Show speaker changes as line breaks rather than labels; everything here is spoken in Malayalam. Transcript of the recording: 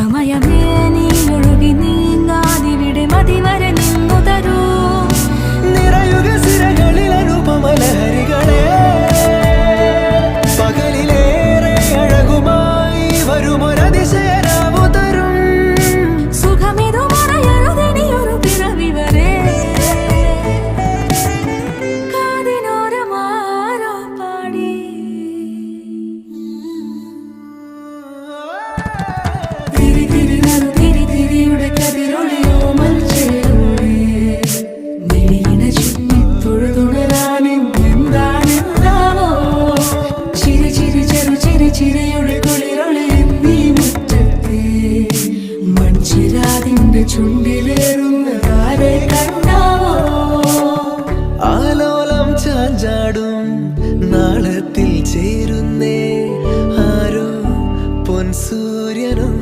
സമയമേ നീ ഒഴുകി നീങ്ങാതിവിടെ മതിവരെ നിന്നു തരൂ.
നിറയുക സിരകളിൽ അനുപമലഹരികളെ, പകലിലേറെ അഴകുമായി വരുമൊരതിശയരാവു തരും.
സുഖമിതു മറയരുതിനിയൊരു പിറവി വരെ. കാതിനോരമാരോ പാടി തിരി തിരി നറു തിരി തിരിയുടെ കതിരൊളിയോ മൽച്ചേരോടെ മിഴിയിണ ചുറ്റി തൊഴുതുണരാനും എന്താണെന്താവോ. ചിരി ചിരി ചെറു ചിരി ചിരിയുടെ കുളിരൊളി നീ മുറ്റത്തെ മൺചിരാതിന്റെ ചുണ്ടിലേറുന്നതാരെ കണ്ടാവോ.
ആലോലം ചാഞ്ചാടും നാളത്തിൽ ചേരുന്നേ ആരോ പൊൻസൂര്യനും.